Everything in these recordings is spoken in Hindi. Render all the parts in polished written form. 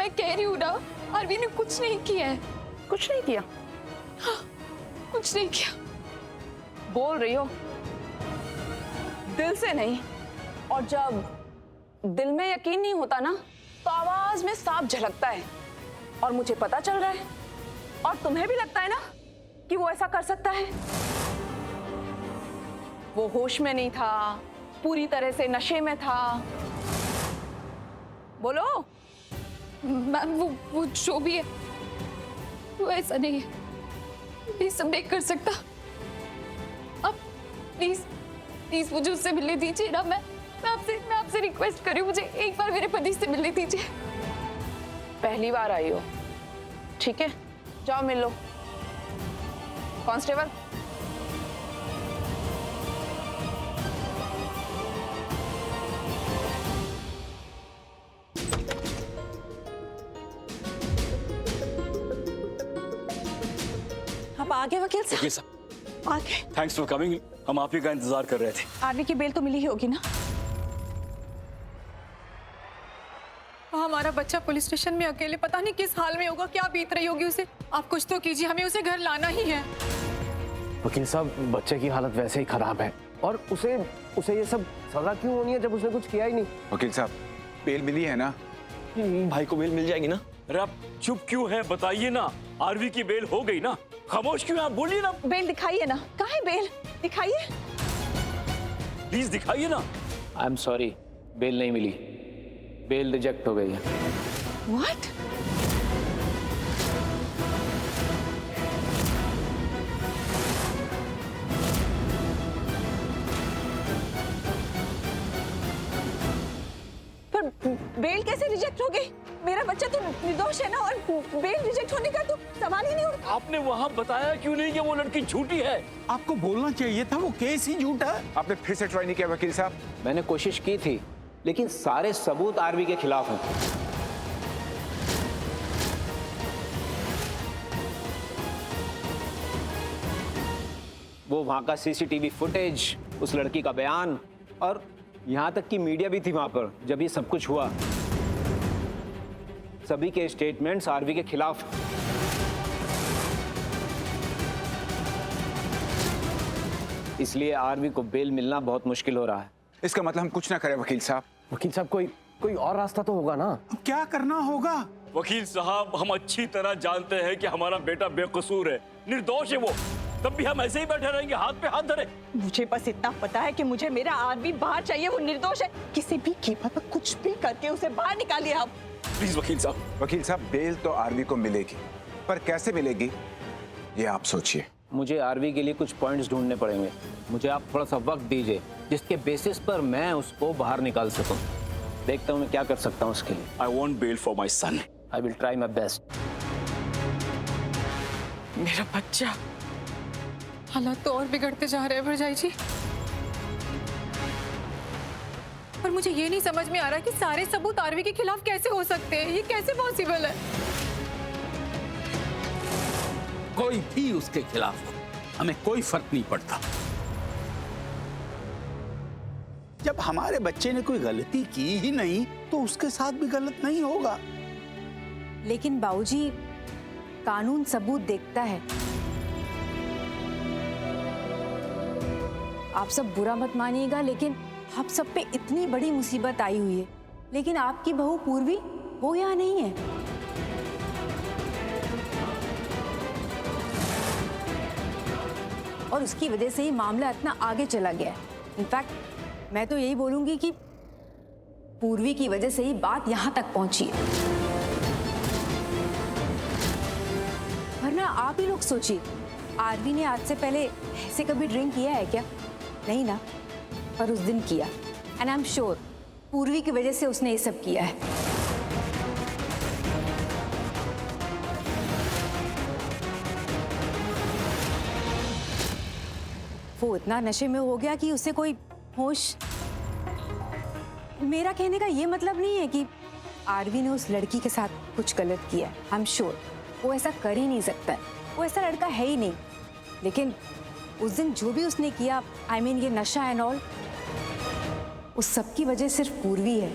मैं कह रही हूँ ना, आरवी ने कुछ नहीं किया है। कुछ नहीं किया? हाँ, कुछ नहीं किया। बोल रही हो? दिल से नहीं। और जब दिल में यकीन नहीं होता ना, तो आवाज में साफ झलकता है। और मुझे पता चल रहा है, और तुम्हें भी लगता है ना कि वो ऐसा कर सकता है। वो होश में नहीं था, पूरी तरह से नशे में था। बोलो। मैम वो जो भी है वो ऐसा नहीं है। ये सब नहीं कर सकता। आप प्लीज प्लीज मुझे उससे मिलने दीजिए ना। मैं आपसे रिक्वेस्ट कर रही हूँ, मुझे एक बार मेरे पति से मिलने दीजिए। पहली बार आई हो, ठीक है, जाओ मिल लो। कांस्टेबल, आप आगे वकील साहब? वकील साहब, आगे। Thanks for coming. हम आप ही का इंतजार कर रहे थे। आरवी की बेल तो मिली ही होगी ना? हमारा बच्चा पुलिस स्टेशन में अकेले पता नहीं किस हाल में होगा, क्या बीत रही होगी उसे। आप कुछ तो कीजिए, हमें उसे घर लाना ही है। वकील साहब, बच्चे की हालत वैसे ही खराब है, और उसे ये सब सजा क्यों होनी है जब उसने कुछ किया ही नहीं? वकील साहब, बेल मिली है ना? भाई को बेल मिल जाएगी ना? अरे आप चुप क्यों हैं? बताइए ना। आरवी की बेल हो गई ना, खामोश क्यों हैं आप? बोलिए ना, बेल दिखाइए ना। कहाँ है बेल? दिखाइए। प्लीज दिखाइए ना। आई एम सॉरी, बेल नहीं मिली, बेल रिजेक्ट हो गई है। व्हाट? पर बेल कैसे रिजेक्ट हो गई? मेरा बच्चा तो निर्दोष है ना, और बेल रिजेक्ट होने का तो सवाल ही नहीं उठता। आपने वहाँ बताया क्यों नहीं कि वो लड़की झूठी है? आपको बोलना चाहिए था, वो केस ही झूठा है। आपने फिर से ट्राई नहीं किया वकील साहब? मैंने कोशिश की थी, लेकिन सारे सबूत आरवी के खिलाफ हैं। वो वहां का सीसीटीवी फुटेज, उस लड़की का बयान, और यहां तक कि मीडिया भी थी वहां पर जब ये सब कुछ हुआ। सभी के स्टेटमेंट्स आरवी के खिलाफ। इसलिए आरवी को बेल मिलना बहुत मुश्किल हो रहा है। इसका मतलब हम कुछ ना करें वकील साहब? वकील साहब, कोई और रास्ता तो होगा ना? अब क्या करना होगा? वकील साहब, हम अच्छी तरह जानते हैं कि हमारा बेटा बेकसूर है, निर्दोष है वो। तब भी हम ऐसे ही बैठे रहेंगे हाथ पे हाथ धरे? मुझे बस इतना पता है कि मुझे मेरा आरवी बाहर चाहिए। वो निर्दोष है। किसी भी कीमत पर कुछ भी करके उसे बाहर निकालिए आप। प्लीज वकील साहब। वकील साहब, बेल तो आरवी को मिलेगी, पर कैसे मिलेगी ये आप सोचिए। मुझे आरवी के लिए कुछ पॉइंट्स ढूंढने पड़ेंगे। मुझे आप थोड़ा सा वक्त दीजिए, जिसके बेसिस पर मैं उसको बाहर निकाल सकूं। देखता हूं मैं क्या कर सकता हूं उसके लिए। I want bail for my son. I will try my best. मेरा बच्चा। हालात तो और बिगड़ते जा रहे हैं भरजाई जी। पर मुझे ये नहीं समझ में आ रहा कि सारे सबूत आरवी के खिलाफ कैसे हो सकते हैं। ये कैसे पॉसिबल है? कोई भी उसके खिलाफ हो, हमें कोई फर्क नहीं पड़ता। जब हमारे बच्चे ने कोई गलती की ही नहीं, तो उसके साथ भी गलत नहीं होगा। लेकिन बाबूजी, कानून सबूत देखता है। आप सब बुरा मत मानिएगा, लेकिन आप सब पे इतनी बड़ी मुसीबत आई हुई है, लेकिन आपकी बहू पूर्वी वो यहाँ नहीं है। और उसकी वजह से ही मामला इतना आगे चला गया है। इनफैक्ट मैं तो यही बोलूंगी कि पूर्वी की वजह से ही बात यहाँ तक पहुंची है। वरना आप ही लोग सोचिए, आरवी ने आज से पहले ऐसे कभी ड्रिंक किया है क्या? नहीं ना। पर उस दिन किया, एंड आई एम श्योर पूर्वी की वजह से उसने ये सब किया है। वो इतना नशे में हो गया कि उसे कोई होश। मेरा कहने का ये मतलब नहीं है कि आरवी ने उस लड़की के साथ कुछ गलत किया है। आई एम श्योर वो ऐसा कर ही नहीं सकता है, वो ऐसा लड़का है ही नहीं। लेकिन उस दिन जो भी उसने किया, आई मीन ये नशा एंड ऑल, उस सब की वजह सिर्फ पूर्वी है।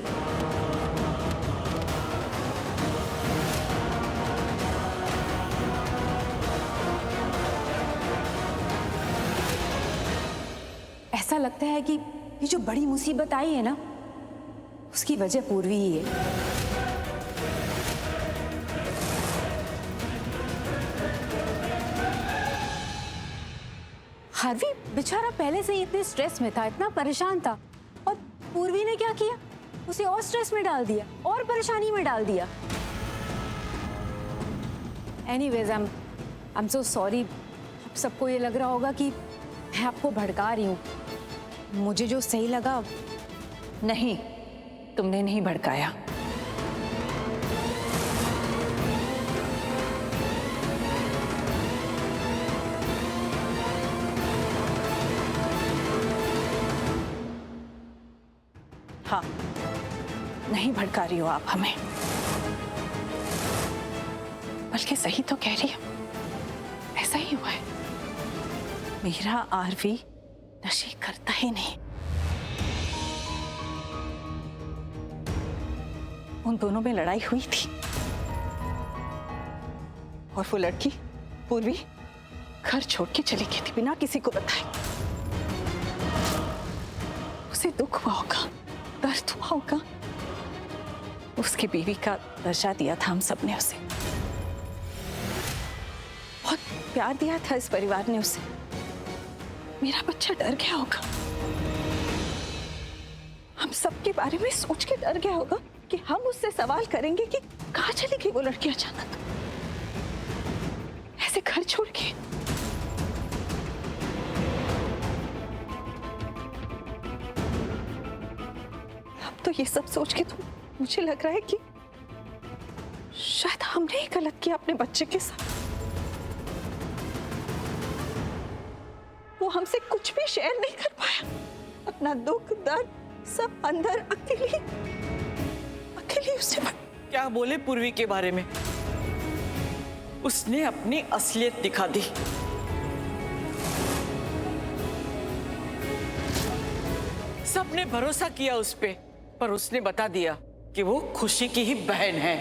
लगता है कि ये जो बड़ी मुसीबत आई है ना, उसकी वजह पूर्वी ही है। हार्वी बेचारा पहले से ही इतने स्ट्रेस में था, इतना परेशान था, और पूर्वी ने क्या किया? उसे और स्ट्रेस में डाल दिया, और परेशानी में डाल दिया। Anyways I am so sorry. अब सबको ये लग रहा होगा कि मैं आपको भड़का रही हूँ। मुझे जो सही लगा। नहीं, तुमने नहीं भड़काया। हाँ, नहीं भड़का रही हो आप हमें, बल्कि सही तो कह रही हो। ऐसा ही हुआ है। मेरा आरवी नशे करता ही नहीं। उन दोनों में लड़ाई हुई थी और वो लड़की पूर्वी घर छोड़ के चली गई थी बिना किसी को बताए। उसे दुख हुआ होगा, दर्द हुआ होगा। उसकी बीवी का दर्जा दिया था हम सबने उसे, बहुत प्यार दिया था इस परिवार ने उसे। मेरा बच्चा डर गया होगा, हम सबके बारे में सोच के डर गया होगा कि हम उससे सवाल करेंगे कि कहाँ चली गई वो लड़की अचानक ऐसे घर छोड़ के। अब तो ये सब सोच के तो मुझे लग रहा है कि शायद हमने ही गलत किया अपने बच्चे के साथ। वो हमसे कुछ भी शेयर नहीं कर पाया, अपना दुख दर्द सब अंदर अकेली उसने। क्या बोले पूर्वी के बारे में? उसने अपनी असलियत दिखा दी। सबने भरोसा किया उस पे, पर उसने बता दिया कि वो खुशी की ही बहन है।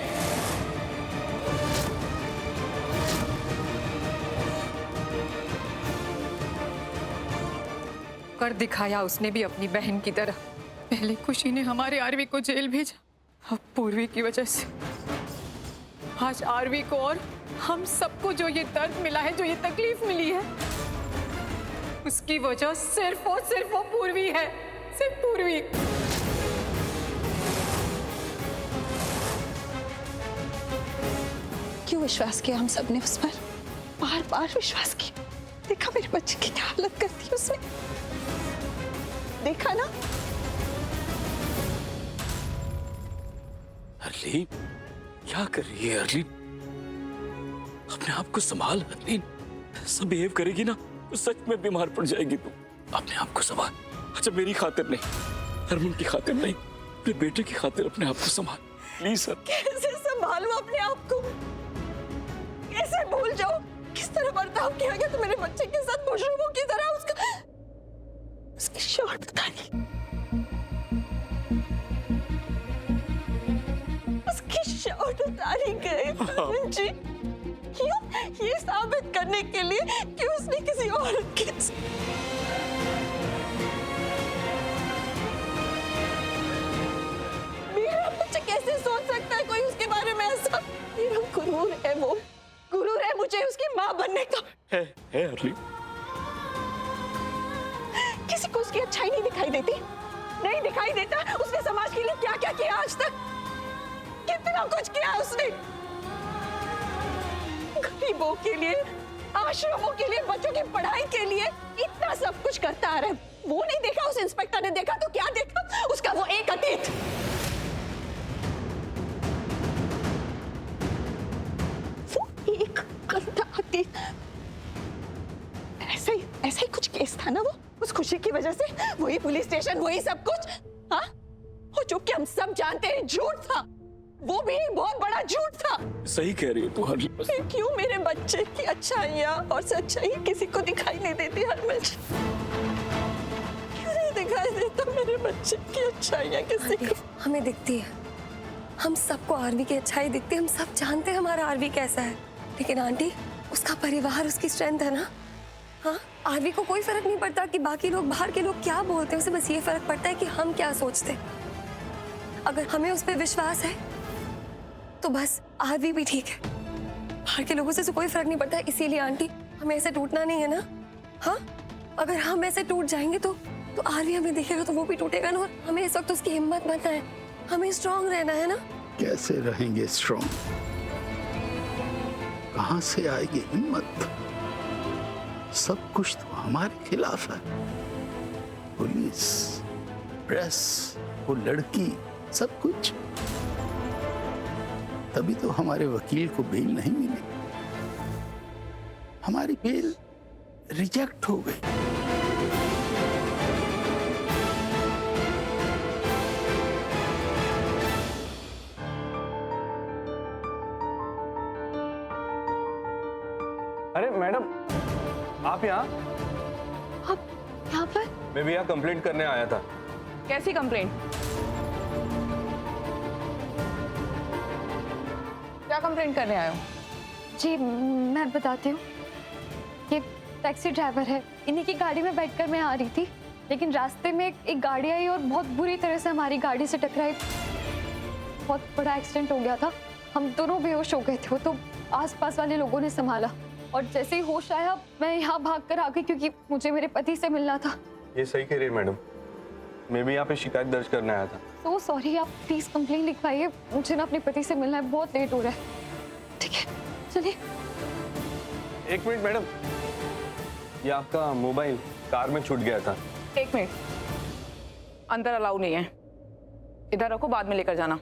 कर दिखाया उसने भी अपनी बहन की तरह। पहले खुशी ने हमारे आरवी को जेल भेजा, अब पूर्वी की वजह से आज आरवी को और हम सबको जो ये दर्द मिला है, जो ये तकलीफ मिली है, उसकी वजह सिर्फ वो पूर्वी है, सिर्फ पूर्वी। क्यों विश्वास किया हम सबने उस पर? बार बार विश्वास किया। देखा मेरे बच्चे की क्या हालत करती है उसने, देखा ना? हरलीन, क्या कर रही है हरलीन? अपने आप को संभाल हरलीन। ऐसा बिहेव करेगी ना तो सच में बीमार पड़ जाएगी तू। अपने आप को संभाल। अच्छा मेरी खातिर नहीं, हरमन की खातिर नहीं, अपने बेटे की खातिर अपने आप को संभाल प्लीज सर। कैसे संभालूं अपने आप को? कैसे भूल जाऊं किस तरह बर्ताव किया गया तो मेरे बच्चे के साथ मशरूमों की तरह? उसकी शॉट उतारी, उसकी शॉट उतारी गई जी। क्यों? ये साबित करने के लिए कि उसने किसी औरत के मेरा बच्चा कैसे सोच सकता है कोई उसके बारे में ऐसा? मेरा गुरूर है, वो गुरूर है मुझे उसकी माँ बनने का। है हरलीन। किसी को उसकी अच्छाई नहीं दिखाई देती, नहीं दिखाई देता। उसने समाज के लिए क्या क्या किया आज तक? कितना कुछ किया उसने, गरीबों के लिए, आश्रमों के लिए, बच्चों की पढ़ाई के लिए इतना सब कुछ करता आ रहा है। वो नहीं देखा उस इंस्पेक्टर ने? देखा तो क्या देखा उसका वो एक अतीत। वो एक गंदा अतीत। ऐसा ही कुछ केस था ना वो, उस खुशी की वजह से वही पुलिस स्टेशन, वही सब कुछ। हाँ, वो जो कि हम सब जानते हैं झूठ था, वो भी बहुत बड़ा झूठ था। सही कह रही हो तू हरलीन। क्यों मेरे बच्चे की अच्छाइयाँ और सच्चाई किसी को दिखाई नहीं देती हरमन? क्यों नहीं दिखाई देता मेरे बच्चे की अच्छाइयाँ किसी को? हमें दिखती है, हम सबको आरवी की अच्छाई दिखती है, हम सब जानते हैं हमारा आरवी कैसा है। लेकिन आंटी, उसका परिवार, उसकी स्ट्रेंथ है ना, हाँ, आरवी को कोई फर्क नहीं पड़ता कि बाकी लोग, बाहर के लोग क्या बोलते हैं, उसे बस ये फर्क पड़ता है कि हम क्या सोचते हैं। अगर हमें उस पर विश्वास है तो बस आरवी भी ठीक है। बाहर के लोगों से कोई फर्क नहीं पड़ता। इसीलिए आंटी, हमें ऐसे टूटना नहीं है ना। हाँ, अगर हम ऐसे टूट जाएंगे तो आरवी हमें देखेगा तो वो भी टूटेगा ना। और हमें इस वक्त उसकी हिम्मत बनना है, हमें स्ट्रांग रहना है ना। कैसे रहेंगे स्ट्रांग? कहां से आएगी हिम्मत? सब कुछ तो हमारे खिलाफ है। पुलिस, प्रेस, वो लड़की, सब कुछ। तभी तो हमारे वकील को बेल नहीं मिली। हमारी बेल रिजेक्ट हो गई। अरे मैडम, आप यहाँ? आप यहाँ पर? मैं भी यहाँ कंप्लेंट करने आया था। कैसी कंप्लेंट? क्या कंप्लेंट करने आए हो? जी मैं बताती हूँ। ये टैक्सी ड्राइवर है, इन्हीं की गाड़ी में बैठकर मैं आ रही थी, लेकिन रास्ते में एक गाड़ी आई और बहुत बुरी तरह से हमारी गाड़ी से टकराई। बहुत बड़ा एक्सीडेंट हो गया था। हम दोनों बेहोश हो गए थे। वो तो आसपास वाले लोगों ने संभाला और जैसे ही होश आया मैं यहाँ भाग कर आ गई क्योंकि मुझे मेरे पति से मिलना था। ये सही कह रही है मैडम, मैं भी यहाँ पे शिकायत दर्ज करने आया था। तो सॉरी, आप प्लीज कंप्लेन लिखवाइए। मुझे ना अपने पति से मिलना है, बहुत लेट हो रहा है। ठीक है, चलिए। एक मिनट मैडम, ये आपका मोबाइल कार में छूट गया था। एक मिनट, अंदर अलाउ नहीं है। इधर रखो, बाद में लेकर जाना।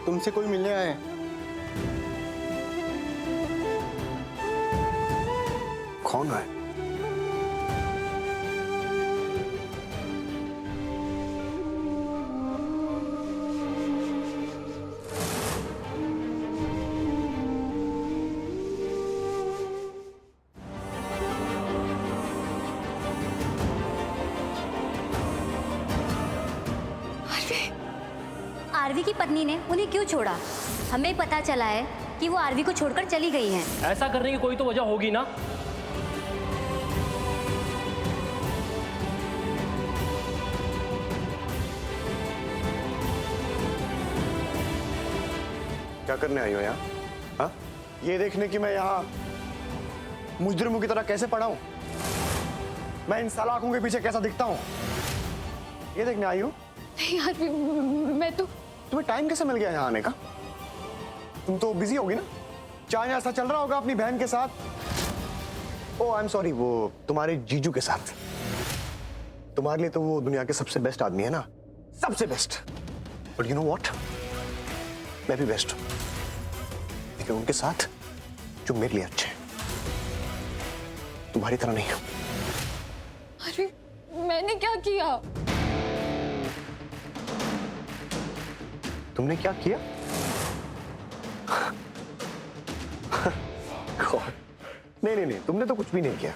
तुमसे कोई मिलने आए? कौन है? आरवी की पत्नी ने उन्हें क्यों छोड़ा? हमें पता चला है कि वो आरवी को छोड़कर चली गई हैं। ऐसा करने की कोई तो वजह होगी ना। क्या करने आई हो यहाँ? हाँ? ये देखने की मैं यहाँ मुजरिमों की तरह कैसे पड़ा हूँ, मैं इन सलाखों के पीछे कैसा दिखता हूँ, ये देखने आई हो? नहीं यार, मैं तो। तुम्हें टाइम कैसे मिल गया यहाँ आने का? तुम तो बिजी होगी ना, चाहे ऐसा चल रहा होगा अपनी बहन के साथ। ओह आई एम सॉरी, वो तुम्हारे जीजू के साथ। तुम्हारे लिए तो वो दुनिया के सबसे बेस्ट आदमी है ना, सबसे best. But you know what, मैं भी बेस्ट हूं, लेकिन उनके साथ जो मेरे लिए अच्छे हैं, तुम्हारी तरह नहीं हूं। अरे मैंने क्या किया? तुमने क्या किया? God. नहीं, तुमने तो कुछ भी नहीं किया,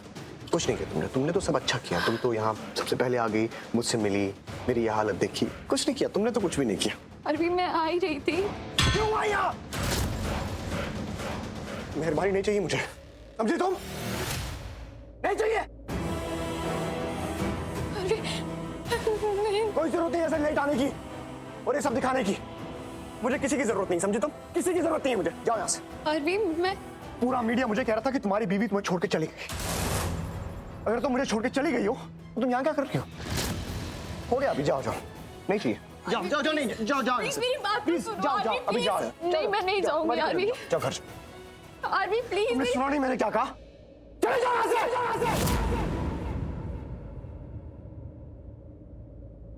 कुछ नहीं किया तुमने तो सब अच्छा किया। तुम तो यहाँ सबसे पहले आ गई, मुझसे मिली, मेरी ये हालत देखी, कुछ नहीं किया, तुमने तो कुछ भी नहीं किया। अभी मैं आ ही रही थी। क्यों आई यहाँ? मेहरबानी नहीं चाहिए मुझे, समझी तुम? नहीं चाहिए। कोई जरूरत नहीं ऐसे लेट आने की और ये सब दिखाने की। मुझे किसी की जरूरत नहीं, समझी तुम? किसी की जरूरत नहीं है मुझे, जाओ यहाँ से। अरवी, मैं पूरा मीडिया मुझे कह रहा था कि तुम्हारी बीवी तुम्हें छोड़ के चली गई। अगर तुम मुझे छोड़ के चली गई हो तो तुम यहाँ क्या कर रही हो गया, अभी जाओ, नहीं चाहिए, जाओ, नहीं, जाओ मेरी बात प्लीज, जाओ, अभी जाओ। नहीं, मैं नहीं जाऊंगी आरवी। जाओ घर। आरवी प्लीज। तुमने सुना नहीं मैंने क्या कहा? चले जाओ यहाँ से।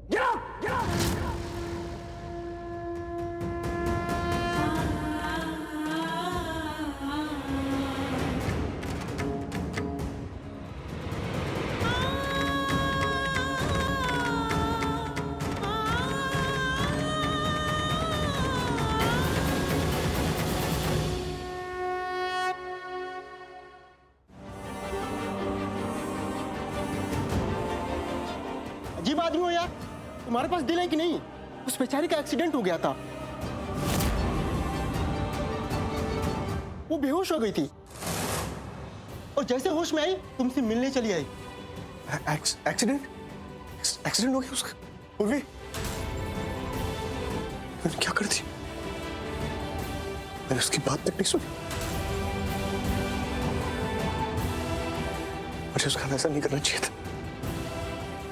Get out! आदमी हो यार, तुम्हारे पास दिल है कि नहीं? उस बेचारी का एक्सीडेंट हो गया था, वो बेहोश हो गई थी और जैसे होश में आई तुमसे मिलने चली आई। एक्सीडेंट? एक्सीडेंट हो गया उसका? उर्वी, मैंने क्या कर दी? मैंने उसकी बात तक नहीं सुनी। मुझे उसका ऐसा नहीं करना चाहिए था,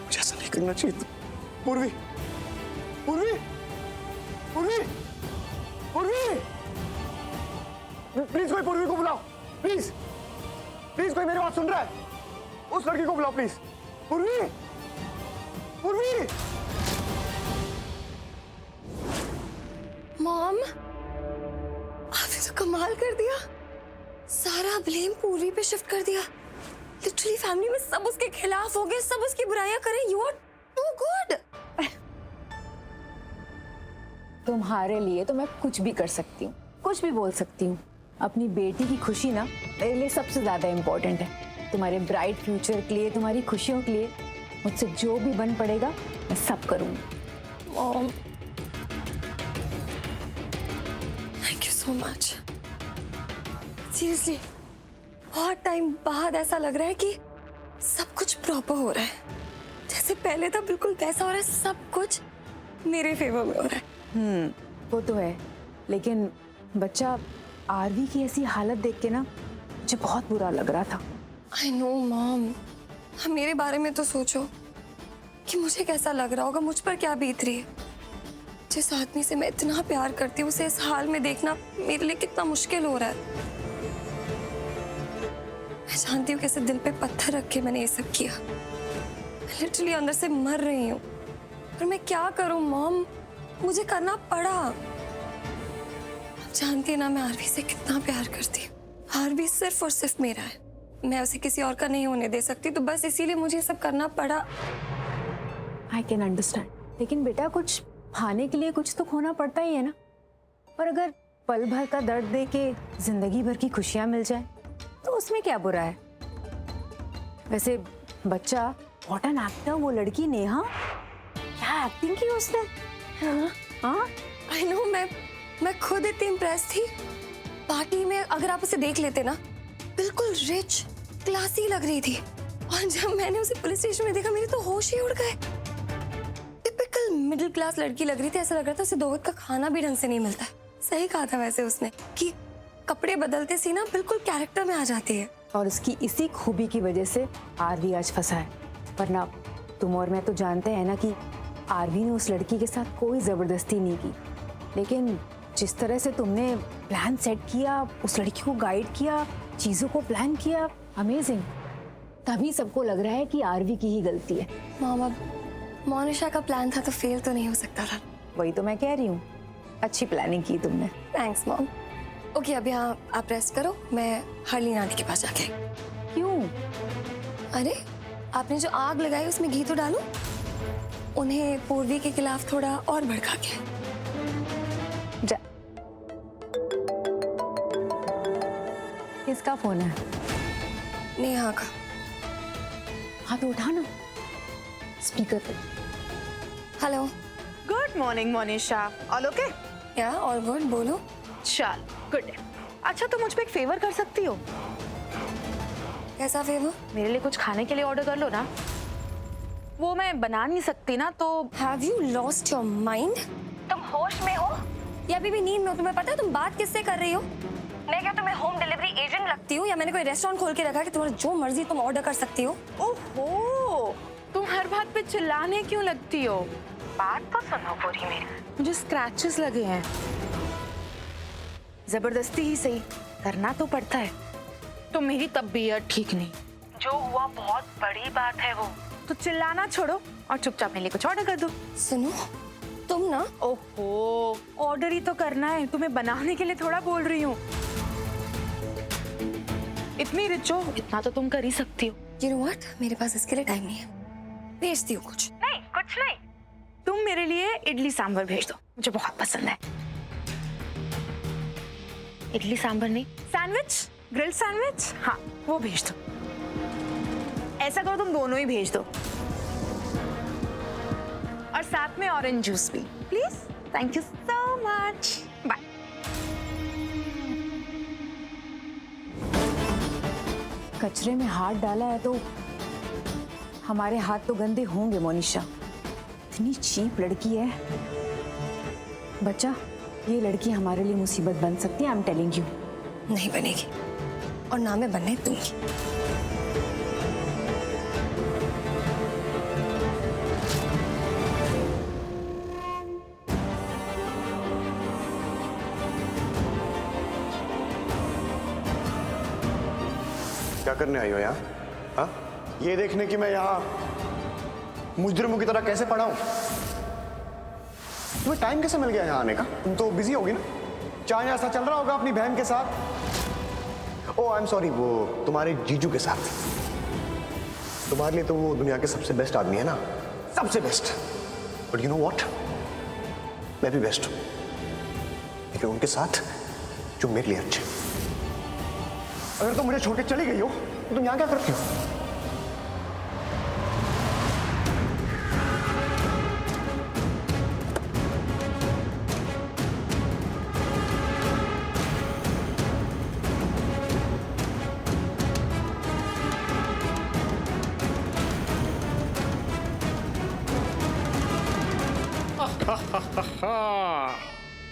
मुझे ऐसा नहीं करना चाहिए था। पूर्वी, पूर्वी, पूर्वी, पूर्वी, प्लीज कोई पूर्वी को बुलाओ, प्लीज, प्लीज कोई मेरी बात सुन रहा है? उस लड़की को बुलाओ प्लीज। पूर्वी, पूर्वी। मॉम, आपने तो कमाल कर दिया, सारा ब्लेम पूर्वी पे शिफ्ट कर दिया। लिटरली फैमिली में सब उसके खिलाफ हो गए, सब उसकी बुराइयां करें। You are too good. तुम्हारे लिए तो मैं कुछ भी कर सकती हूँ, कुछ भी बोल सकती हूँ। अपनी बेटी की खुशी ना मेरे लिए सबसे ज्यादा इम्पोर्टेंट है। तुम्हारे ब्राइट फ्यूचर के लिए, तुम्हारी खुशियों के लिए मुझसे जो भी बन पड़ेगा मैं सब करूँगी। Mom, thank you so much. Seriously बहुत टाइम बाद ऐसा लग रहा है कि सब कुछ प्रॉपर हो रहा है। जैसे पहले था बिल्कुल वैसा हो रहा है, सब कुछ मेरे फेवर में हो रहा है। वो तो है, लेकिन बच्चा आरवी की ऐसी हालत देख के ना मुझे बहुत बुरा लग रहा था। आई नो मॉम, मेरे बारे में तो सोचो कि मुझे कैसा लग रहा होगा, मुझ पर क्या बीत रही है। जिस आदमी से मैं इतना प्यार करती हूँ उसे इस हाल में देखना मेरे लिए कितना मुश्किल हो रहा है। मैं जानती हूँ कैसे दिल पे पत्थर रख के मैंने ये सब किया। मैं लिटरली अंदर से मर रही हूँ, पर मैं क्या करूँ मॉम, मुझे करना पड़ा। आप जानती है ना मैं आरवी से कितना प्यार करती हूँ। आरवी सिर्फ और सिर्फ मेरा है, मैं उसे किसी और का नहीं होने दे सकती, तो बस इसीलिए मुझे सब करना पड़ा। आई कैन अंडरस्टैंड, लेकिन बेटा कुछ पाने के लिए कुछ तो खोना पड़ता ही है ना। पर अगर पल भर का दर्द दे के जिंदगी भर की खुशियां मिल जाए तो उसमें क्या बुरा है। वैसे बच्चा व्हाट एन एक्टर, वो लड़की नेहा, क्या एक्टिंग की उसने। हाँ आई नो, मैं खुद इतनी इम्प्रेस थी। पार्टी में अगर आप उसे देख लेते ना, बिल्कुल रिच क्लासी लग रही थी, और जब मैंने उसे पुलिस स्टेशन में देखा मेरे तो होश ही उड़ गए। टिपिकल मिडिल क्लास लड़की लग रही थी, ऐसा लग रहा था उसे 2 वक्त का खाना भी ढंग से नहीं मिलता है। सही कहा था वैसे उसने कि कपड़े बदलते सी ना बिल्कुल कैरेक्टर में आ जाती है। और उसकी इसी खूबी की वजह से आरवी आज फंसा है, वरना तुम और मैं तो जानते हैं ना कि आरवी ने उस लड़की के साथ कोई जबरदस्ती नहीं की। लेकिन जिस तरह से तुमने प्लान सेट किया, उस लड़की को गाइड किया, चीजों को प्लान किया, अमेजिंग। तभी सबको लग रहा है कि आरवी की ही गलती है। मामा, मोनिशा का प्लान था तो फेल तो नहीं हो सकता था। वही तो मैं कह रही हूँ, अच्छी प्लानिंग की तुमने। Thanks mom. ओके, अब यहाँ आप रेस्ट करो, मैं हरलीन आंटी के पास जाके। क्यों? अरे आपने जो आग लगाई उसमें घी तो डालो, उन्हें पूर्वी के खिलाफ थोड़ा और भड़का के। जा। किसका फोन है? नेहा का। हाँ तो उठा ना, स्पीकर पे। Hello. Good morning Monisha, all okay? या ऑल गुड, बोलो। चल गुड। अच्छा तुम मुझ पे एक फेवर कर सकती हो? कैसा फेवर? मेरे लिए कुछ खाने के लिए ऑर्डर कर लो ना। वो मैं बना नहीं सकती ना, तो have you lost your mind? तुम होश में हो या अभी भी नींद में हो? तुम्हें पता है तुम बात किससे कर रही हो? मैं क्या तुम्हें होम डिलीवरी एजेंट लगती हूँ, या मैंने कोई रेस्टोरेंट खोल के रखा है कि तुम्हारा जो मर्जी तुम ऑर्डर कर सकती हो? ओहो, तुम हर बात पे चिल्लाने क्यों लगती हो? बात तो सुनो पूरी मेरी। मुझे स्क्रैचेस लगे हैं, जबरदस्ती ही सही करना तो पड़ता है। तो मेरी तबीयत ठीक नहीं, जो हुआ बहुत बड़ी बात है वो, तो चिल्लाना छोड़ो और चुपचाप मेरे लिए कुछ ऑर्डर कर दो। सुनो तुम ना, ओहो, ऑर्डर ही तो करना है, तुम्हें बनाने के लिए थोड़ा बोल रही हूँ। इतनी रिच हो, इतना तो तुम कर ही सकती हो। You know what? मेरे पास इसके लिए टाइम नहीं है, भेजती हूँ कुछ। नहीं कुछ नहीं, तुम मेरे लिए इडली सांभर भेज दो, मुझे बहुत पसंद है। इडली सांभर नहीं, सैंडविच, ग्रिल्ड सैंडविच, हाँ वो भेज दो। ऐसा करो तुम दोनों ही भेज दो। साथ में ऑरेंज जूस भी please. Thank you so much. Bye. कचरे में हाथ डाला है तो हमारे हाथ तो गंदे होंगे मोनिशा। इतनी चीप लड़की है। बच्चा, ये लड़की हमारे लिए मुसीबत बन सकती है। I am telling you. नहीं बनेगी, और ना मैं बनने दूंगी। क्या करने आई हो यहाँ? हाँ? ये देखने की मैं यहाँ मुजरिमों की तरह कैसे पड़ा हूँ? तुम्हें टाइम कैसे मिल गया यहाँ आने का? तुम तो बिजी होगी ना? चाहे ऐसा चल रहा होगा अपनी बहन के साथ। ओह आई एम सॉरी, वो तुम्हारे जीजू के साथ। तुम्हारे लिए तो वो दुनिया के सबसे बेस्ट आदमी है ना, सबसे best. But you know what, मैं भी बेस्ट हूँ, लेकिन उनके साथ जो मेरे लिए अच्छे। अगर तुम मुझे छोड़ के चली गई हो तो तुम यहाँ क्या करती हो?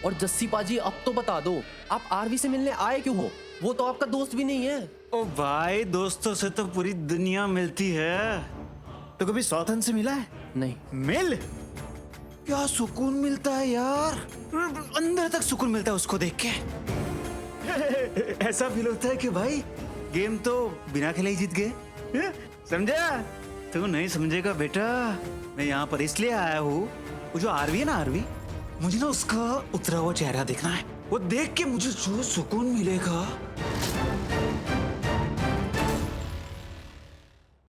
और जस्सी पाजी, अब तो बता दो, आप आरवी से मिलने आए क्यों हो? वो तो आपका दोस्त भी नहीं है। ओ भाई, दोस्तों से तो पूरी दुनिया मिलती है। तो कभी सौतन से मिला है? नहीं। मिल, क्या सुकून मिलता है यार, अंदर तक सुकून मिलता है उसको देख के। ऐसा फील होता है कि भाई गेम तो बिना खेले ही जीत गए। समझा? तू नहीं समझेगा बेटा। मैं यहाँ पर इसलिए आया हूँ, वो जो आरवी है ना, आरवी, मुझे ना उसका उतरा हुआ चेहरा देखना है। वो देख के मुझे जो सुकून मिलेगा